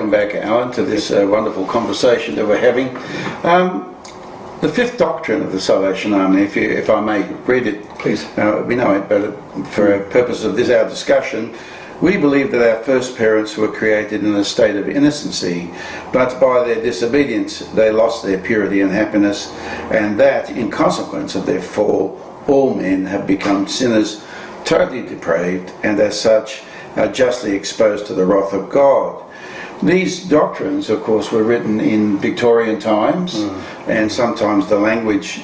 welcome back, Alan, to this wonderful conversation that we're having. The fifth doctrine of the Salvation Army, if I may read it, please. We know it, but for the purpose of our discussion, we believe that our first parents were created in a state of innocency, but by their disobedience they lost their purity and happiness, and that, in consequence of their fall, all men have become sinners, totally depraved, and as such are justly exposed to the wrath of God. These doctrines, of course, were written in Victorian times, and sometimes the language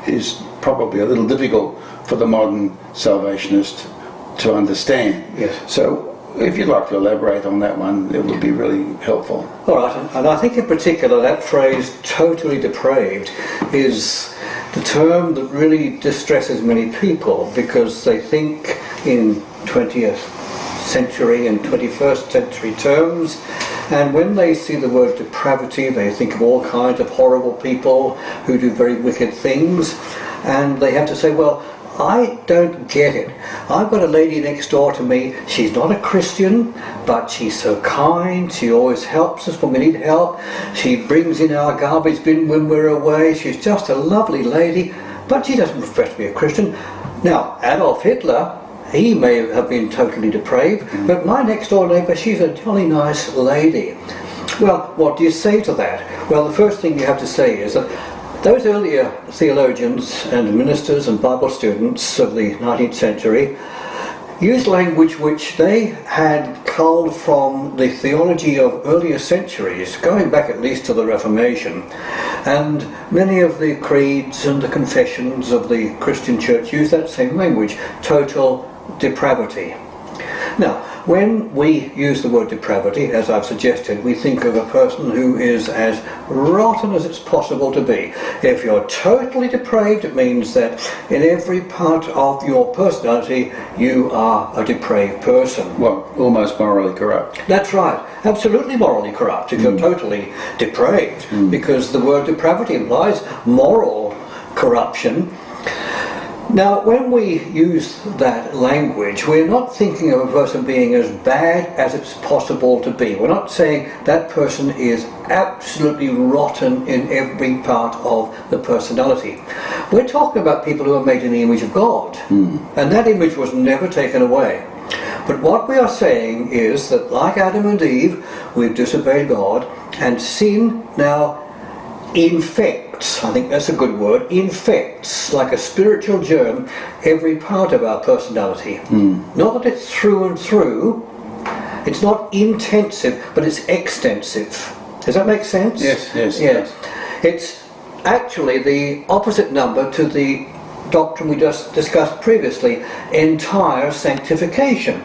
is probably a little difficult for the modern Salvationist to understand. Yes. So, if you'd like to elaborate on that one, it would be really helpful. All right, and I think in particular that phrase, totally depraved, is the term that really distresses many people, because they think in 20th century and 21st century terms, and when they see the word depravity they think of all kinds of horrible people who do very wicked things, and they have to say, well, I don't get it. I've got a lady next door to me, she's not a Christian, but she's so kind, she always helps us when we need help, she brings in our garbage bin when we're away, she's just a lovely lady, but she doesn't profess to be a Christian. Now, Adolf Hitler, he may have been totally depraved, but my next door neighbour, she's a jolly nice lady. Well, what do you say to that? Well, the first thing you have to say is that those earlier theologians and ministers and Bible students of the 19th century used language which they had culled from the theology of earlier centuries, going back at least to the Reformation. And many of the creeds and the confessions of the Christian church use that same language, total depravity. Now, when we use the word depravity, as I've suggested, we think of a person who is as rotten as it's possible to be. If you're totally depraved, it means that in every part of your personality you are a depraved person. Well, almost morally corrupt. That's right. Absolutely morally corrupt if you're totally depraved, because the word depravity implies moral corruption. Now, when we use that language, we're not thinking of a person being as bad as it's possible to be. We're not saying that person is absolutely rotten in every part of the personality. We're talking about people who are made in the image of God, and that image was never taken away. But what we are saying is that, like Adam and Eve, we've disobeyed God, and sin now infects, I think that's a good word, infects like a spiritual germ every part of our personality. Not that it's through and through, it's not intensive, but it's extensive. Does that make sense? Yes. It's actually the opposite number to the doctrine we just discussed previously, entire sanctification.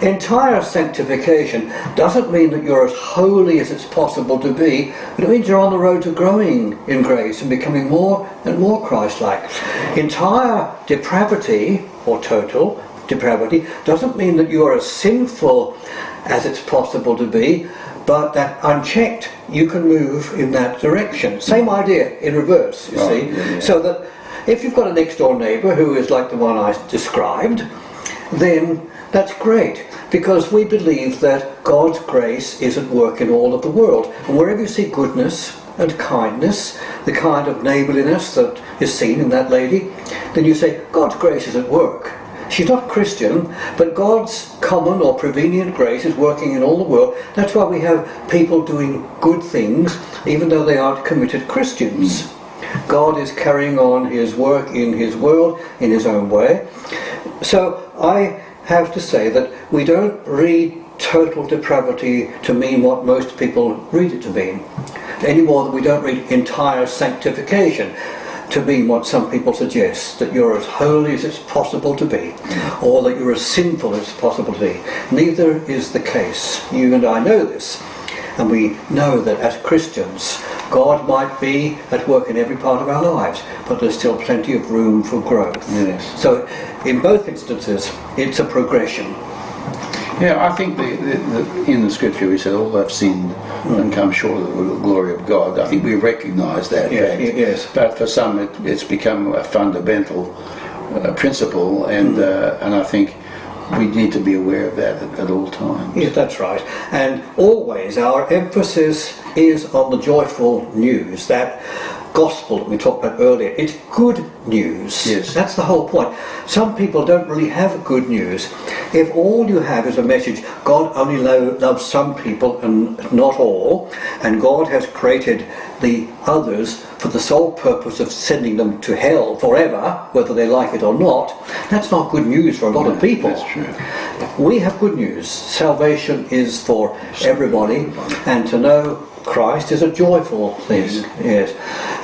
Entire sanctification doesn't mean that you're as holy as it's possible to be, but it means you're on the road to growing in grace and becoming more and more Christ-like. Entire depravity, or total depravity, doesn't mean that you are as sinful as it's possible to be, but that unchecked you can move in that direction. Same idea in reverse, you see. Yeah. So that if you've got a next door neighbour who is like the one I described, then that's great, because we believe that God's grace is at work in all of the world. And wherever you see goodness and kindness, the kind of neighbourliness that is seen in that lady, then you say, God's grace is at work. She's not Christian, but God's common or prevenient grace is working in all the world. That's why we have people doing good things, even though they aren't committed Christians. God is carrying on his work in his world in his own way. So I have to say that we don't read total depravity to mean what most people read it to mean, any more than we don't read entire sanctification to mean what some people suggest, that you're as holy as it's possible to be, or that you're as sinful as it's possible to be. Neither is the case. You and I know this, and we know that as Christians God might be at work in every part of our lives, but there's still plenty of room for growth. Yes. So in both instances, it's a progression. Yeah, I think in the scripture we said all have sinned and come short of the glory of God. I think we recognise that fact. Yes. But for some it's become a fundamental principle, and I think we need to be aware of that at all times. Yes, that's right. And always our emphasis is on the joyful news, that gospel that we talked about earlier. It's good news. Yes. That's the whole point. Some people don't really have good news. If all you have is a message, God only loves some people and not all, and God has created the others for the sole purpose of sending them to hell forever, whether they like it or not, that's not good news for a lot of people. That's true. We have good news. Salvation is for everybody, and to know Christ is a joyful thing. Yes.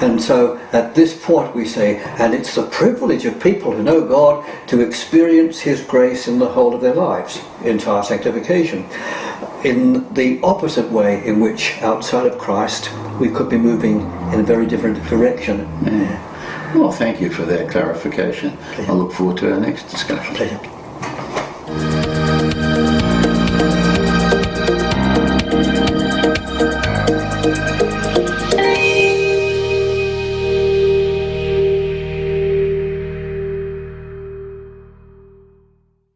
And so at this point we say, and it's the privilege of people who know God to experience his grace in the whole of their lives, entire sanctification, in the opposite way in which outside of Christ we could be moving in a very different direction. Yeah. Well, thank you for that clarification. I look forward to our next discussion. Pleasure.